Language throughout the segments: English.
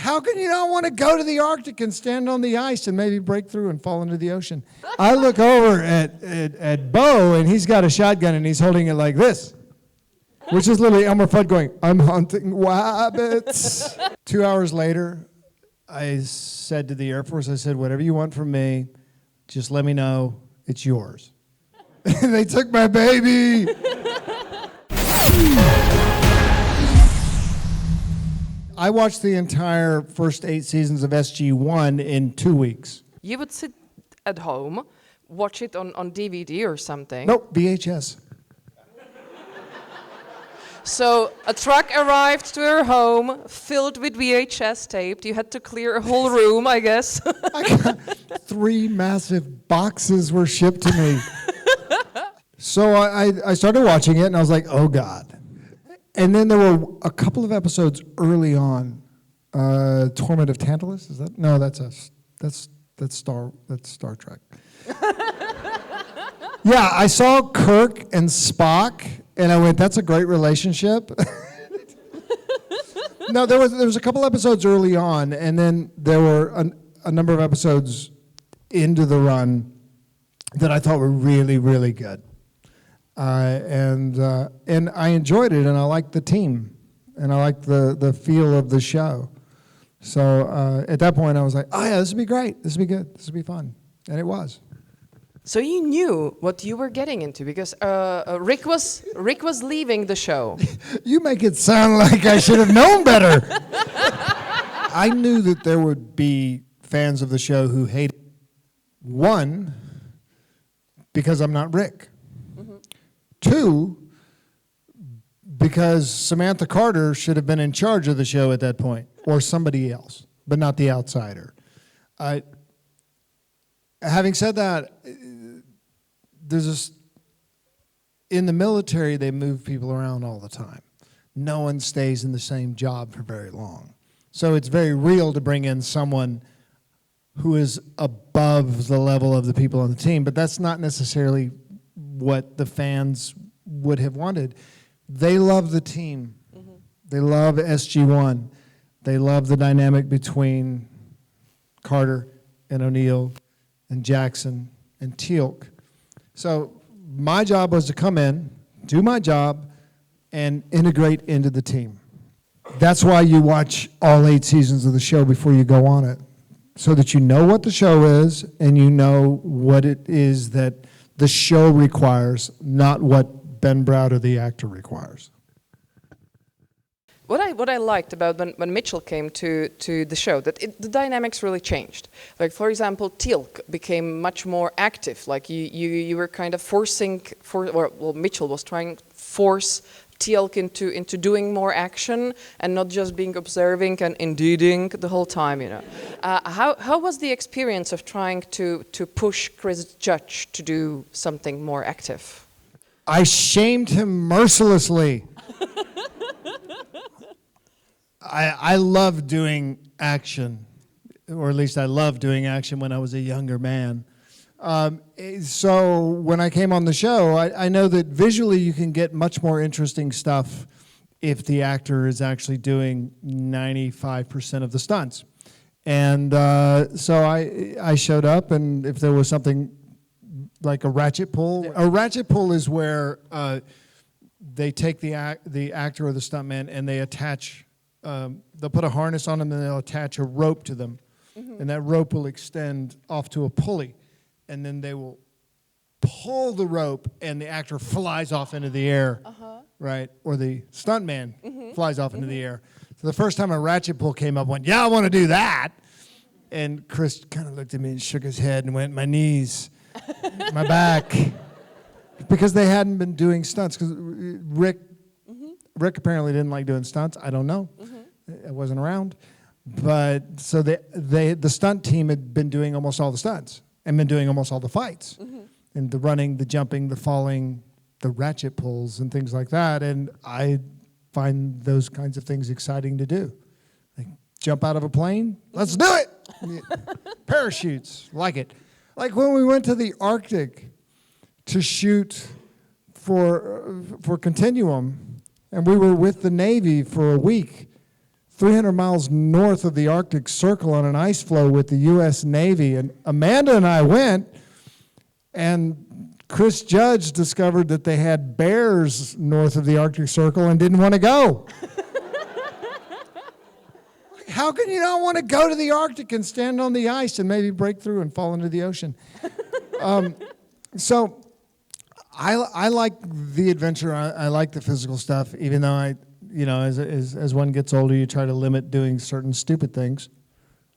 how can you not want to go to the Arctic and stand on the ice and maybe break through and fall into the ocean? I look over at Bo, and he's got a shotgun, and he's holding it like this, which is literally Elmer Fudd going, I'm hunting wabbits. 2 hours later, I said to the Air Force, I said, whatever you want from me, just let me know, it's yours. They took my baby. I watched the entire first 8 seasons of SG-1 in 2 weeks. You would sit at home, watch it on DVD or something. Nope, VHS. So a truck arrived to your home filled with VHS tape. You had to clear a whole room, I guess. 3 massive boxes were shipped to me. So I started watching it, and I was like, oh, God. And then there were a couple of episodes early on. Torment of Tantalus, is that? No, that's Star Trek. Yeah, I saw Kirk and Spock, and I went, that's a great relationship. No, there was a couple episodes early on, and then there were a number of episodes into the run that I thought were really, really good. And I enjoyed it, and I liked the team, and I liked the feel of the show. So at that point, I was like, oh yeah, this would be great. This would be good. This would be fun. And it was. So you knew what you were getting into because Rick was leaving the show. You make it sound like I should have known better. I knew that there would be fans of the show who hated it. One, because I'm not Rick. Mm-hmm. 2, because Samantha Carter should have been in charge of the show at that point, or somebody else, but not the outsider. Having said that, in the military, they move people around all the time. No one stays in the same job for very long. So it's very real to bring in someone who is above the level of the people on the team, but that's not necessarily what the fans would have wanted. They love the team. Mm-hmm. They love SG-1. They love the dynamic between Carter and O'Neill and Jackson and Teal'c. So my job was to come in, do my job, and integrate into the team. That's why you watch all 8 seasons of the show before you go on it, so that you know what the show is and you know what it is that the show requires, not what Ben Browder, the actor, requires. What I liked about when Mitchell came to the show, that the dynamics really changed. Like, for example, Teal'c became much more active. Like you were kind of Mitchell was trying to force Teal'c into doing more action and not just being observing and indeeding the whole time, you know. How was the experience of trying to push Chris Judge to do something more active? I shamed him mercilessly. I love doing action, or at least I loved doing action when I was a younger man. So when I came on the show, I know that visually you can get much more interesting stuff if the actor is actually doing 95% of the stunts. And so I showed up, and if there was something like a ratchet pull, a ratchet pull is where they take the actor or the stuntman and they attach. They'll put a harness on them and they'll attach a rope to them. Mm-hmm. And that rope will extend off to a pulley. And then they will pull the rope and the actor flies off into the air, right? Or the stuntman flies off into the air. So the first time a ratchet pull came up, I went, yeah, I want to do that. And Chris kind of looked at me and shook his head and went, my knees, my back. Because they hadn't been doing stunts. Because Rick apparently didn't like doing stunts. I don't know. I wasn't around. But so the stunt team had been doing almost all the stunts and been doing almost all the fights. And the running, the jumping, the falling, the ratchet pulls and things like that. And I find those kinds of things exciting to do. Like jump out of a plane, let's do it. Parachutes, like it. Like when we went to the Arctic to shoot for Continuum, and we were with the Navy for a week, 300 miles north of the Arctic Circle on an ice floe with the U.S. Navy. And Amanda and I went, and Chris Judge discovered that they had bears north of the Arctic Circle and didn't want to go. How can you not want to go to the Arctic and stand on the ice and maybe break through and fall into the ocean? So I like the adventure. I like the physical stuff, even though as one gets older, you try to limit doing certain stupid things,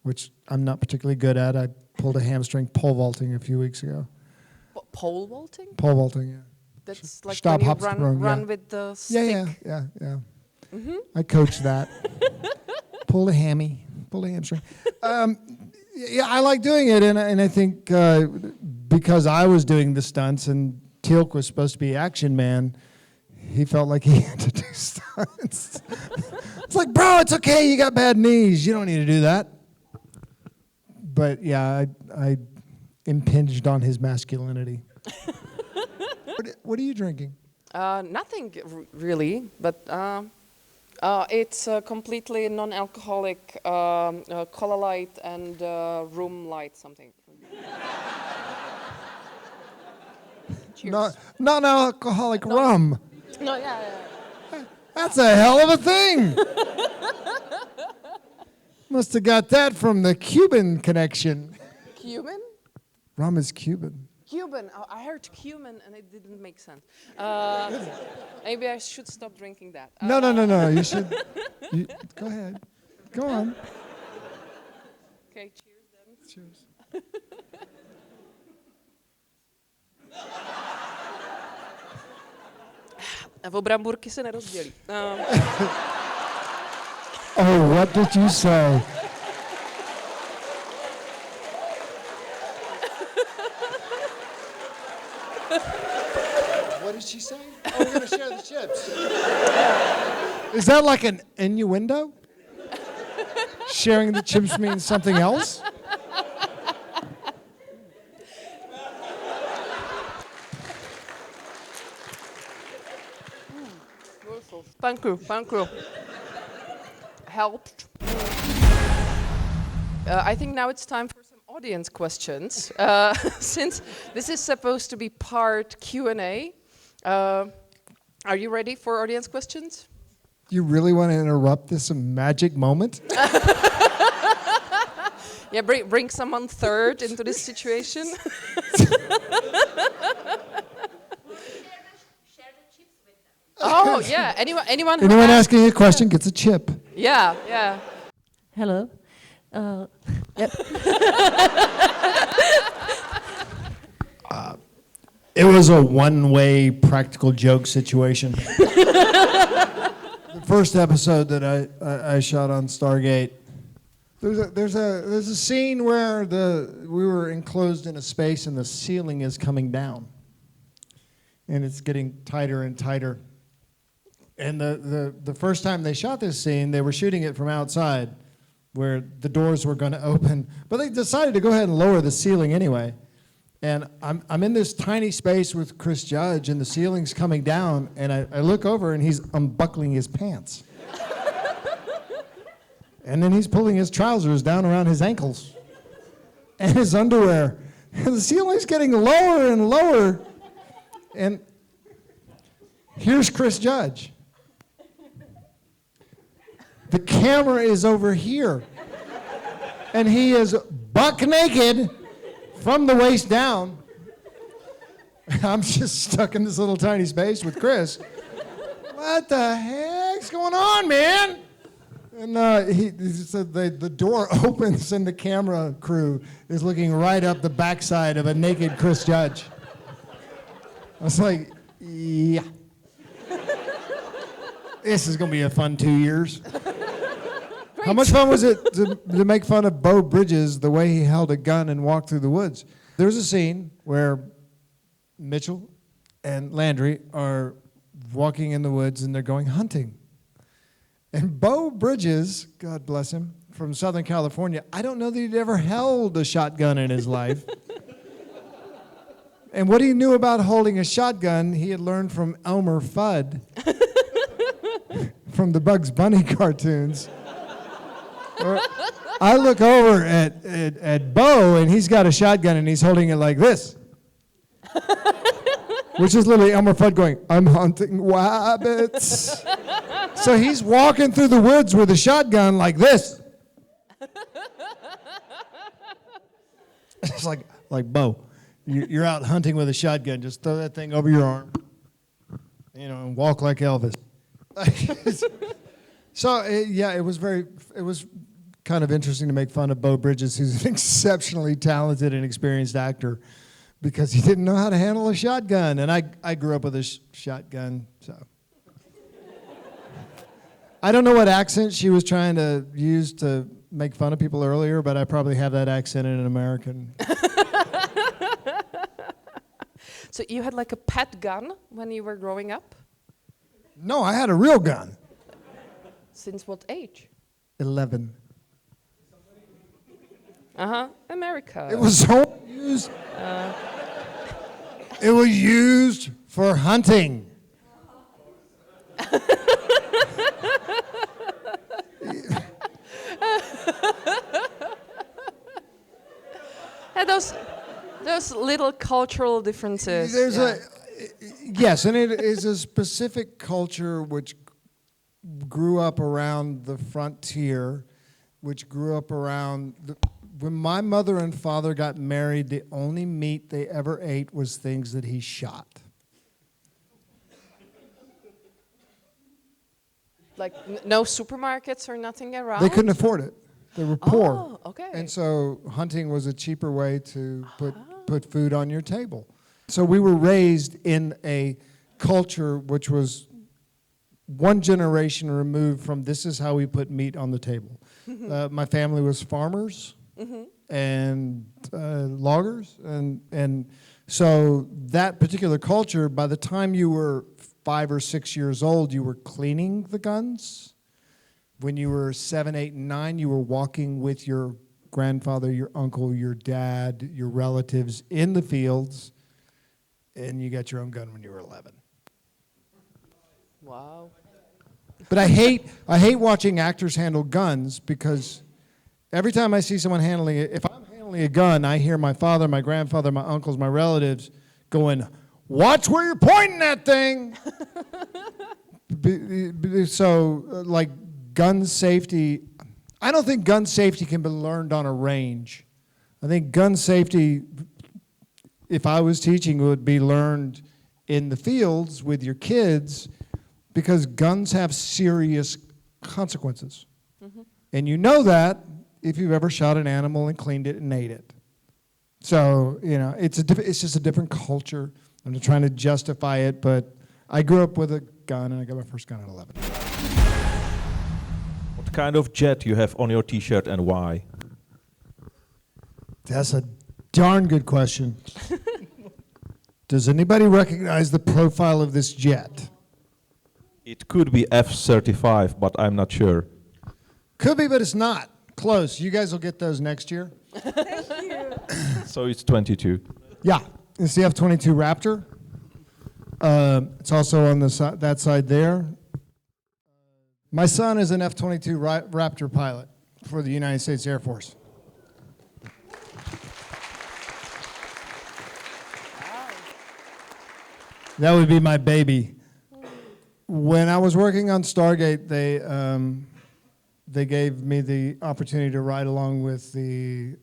which I'm not particularly good at. I pulled a hamstring pole vaulting a few weeks ago. Pole vaulting? Pole vaulting, yeah. That's like Stab, when you hop, sprung, run yeah. with the stick. Yeah. I coached that. Pulled a hammy, pulled a hamstring. Yeah, I like doing it, and I think because I was doing the stunts and Teal'c was supposed to be action man, he felt like he had to do stunts. It's like, bro, it's okay, you got bad knees, you don't need to do that. But yeah, I impinged on his masculinity. What are you drinking? Nothing really, but it's completely non-alcoholic Cola Light and Room Light something. Cheers. Non-alcoholic rum. No, yeah. That's a hell of a thing. Must have got that from the Cuban connection. Cuban? Rum is Cuban. Cuban. Oh, I heard cumin and it didn't make sense. Maybe I should stop drinking that. No. You should. Go ahead. Go on. Okay, cheers then. Cheers. V obramburky se nerozdělí. Oh, what did you say? What did she say? Oh, we're going to share the chips. Is that like an innuendo? Sharing the chips means something else? Thank you. Helped. I think now it's time for some audience questions. Since this is supposed to be part Q&A, are you ready for audience questions? You really want to interrupt this magic moment? Yeah, bring someone third into this situation. Oh, yeah. Anyone asking a question gets a chip. Yeah. Hello. Yep. It was a one-way practical joke situation. The first episode that I shot on Stargate, there's a scene where we were enclosed in a space and the ceiling is coming down, and it's getting tighter and tighter. And the first time they shot this scene, they were shooting it from outside, where the doors were going to open, but they decided to go ahead and lower the ceiling anyway. And I'm in this tiny space with Chris Judge, and the ceiling's coming down, and I look over, and he's unbuckling his pants. And then he's pulling his trousers down around his ankles, and his underwear. And the ceiling's getting lower and lower, and here's Chris Judge. The camera is over here, and he is buck naked from the waist down. I'm just stuck in this little tiny space with Chris. What the heck's going on, man? And he said the door opens and the camera crew is looking right up the backside of a naked Chris Judge. I was like, yeah. This is going to be a fun 2 years. How much fun was it to make fun of Beau Bridges, the way he held a gun and walked through the woods? There's a scene where Mitchell and Landry are walking in the woods and they're going hunting. And Beau Bridges, God bless him, from Southern California, I don't know that he'd ever held a shotgun in his life. And what he knew about holding a shotgun, he had learned from Elmer Fudd from the Bugs Bunny cartoons. I look over at Bo, and he's got a shotgun, and he's holding it like this. Which is literally Elmer Fudd going, I'm hunting rabbits. So he's walking through the woods with a shotgun like this. It's like Bo, you're out hunting with a shotgun. Just throw that thing over your arm, and walk like Elvis. So it was kind of interesting to make fun of Bo Bridges, who's an exceptionally talented and experienced actor, because he didn't know how to handle a shotgun, and I grew up with a shotgun, so. I don't know what accent she was trying to use to make fun of people earlier, but I probably have that accent in an American. So you had like a pet gun when you were growing up? No, I had a real gun. Since what age? 11. America. It was so used. It was used for hunting. And those little cultural differences. Yes, and it is a specific culture which grew up around the frontier, which grew up around when my mother and father got married, the only meat they ever ate was things that he shot. Like no supermarkets or nothing around? They couldn't afford it. They were poor. Oh, okay. And so hunting was a cheaper way to put food on your table. So we were raised in a culture which was one generation removed from this is how we put meat on the table. My family was farmers and loggers. And so that particular culture, by the time you were 5 or 6 years old, you were cleaning the guns. When you were 7, 8, and 9, you were walking with your grandfather, your uncle, your dad, your relatives in the fields, and you got your own gun when you were 11. Wow. But I hate watching actors handle guns, because every time I see someone handling it, if I'm handling a gun, I hear my father, my grandfather, my uncles, my relatives going, "Watch where you're pointing that thing." So, like gun safety, I don't think gun safety can be learned on a range. I think gun safety, if I was teaching, would be learned in the fields with your kids, because guns have serious consequences. And you know that if you've ever shot an animal and cleaned it and ate it. So, it's just a different culture. I'm not trying to justify it, but I grew up with a gun, and I got my first gun at 11. What kind of jet you have on your T-shirt and why? That's a darn good question. Does anybody recognize the profile of this jet? It could be F-35, but I'm not sure. Could be, but it's not. Close. You guys will get those next year. So it's 22. Yeah, it's the F-22 Raptor. It's also on that side there. My son is an F-22 Raptor pilot for the United States Air Force. That would be my baby. When I was working on Stargate, they gave me the opportunity to ride along with the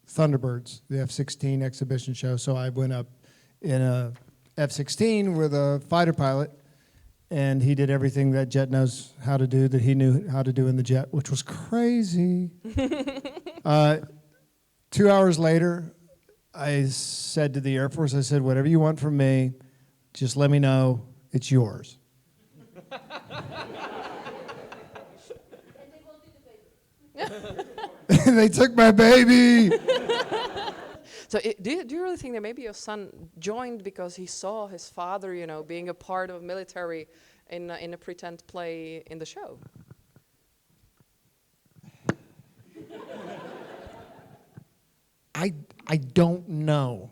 Thunderbirds, the F-16 exhibition show. So I went up in a F-16 with a fighter pilot, and he did everything that jet knows how to do, that he knew how to do in the jet, which was crazy. 2 hours later, I said to the Air Force, I said, "Whatever you want from me, just let me know, it's yours." They took my baby. So do you really think that maybe your son joined because he saw his father, being a part of military in a pretend play in the show? I don't know.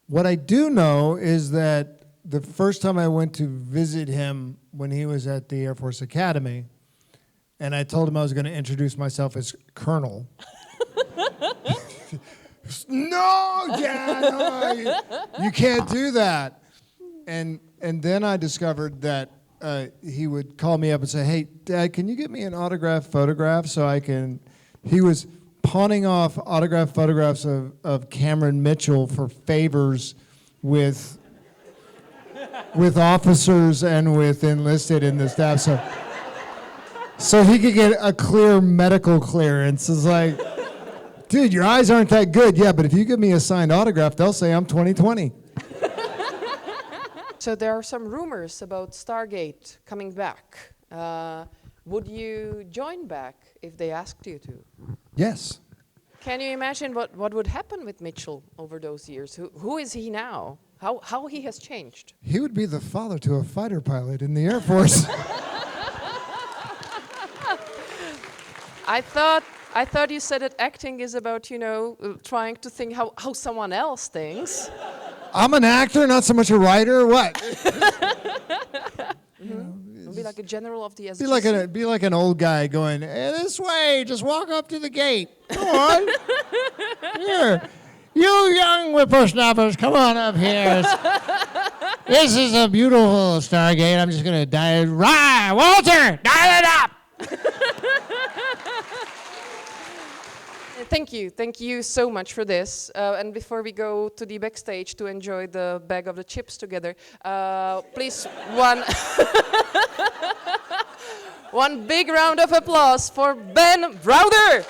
What I do know is that the first time I went to visit him when he was at the Air Force Academy, and I told him I was going to introduce myself as Colonel. No, Dad, no, you can't do that. And then I discovered that he would call me up and say, "Hey, Dad, can you get me an autographed photograph so I can?" He was pawning off autographed photographs of Cameron Mitchell for favors with officers and with enlisted in the staff, so he could get a clear medical clearance. It's like, dude, your eyes aren't that good. Yeah, but if you give me a signed autograph, they'll say I'm 20/20. So there are some rumors about Stargate coming back. Would you join back if they asked you to? Yes. Can you imagine what would happen with Mitchell over those years? Who is he now? How he has changed? He would be the father to a fighter pilot in the Air Force. I thought you said that acting is about, trying to think how someone else thinks. I'm an actor, not so much a writer. What? Be like a general of the Be SGC. be like an old guy going, "Hey, this way, just walk up to the gate. Go on. Here. You young whippersnappers, come on up here. This is a beautiful Stargate. I'm just going to dial it. Right, Walter, dial it up. Thank you so much for this. And before we go to the backstage to enjoy the bag of the chips together, please one big round of applause for Ben Browder.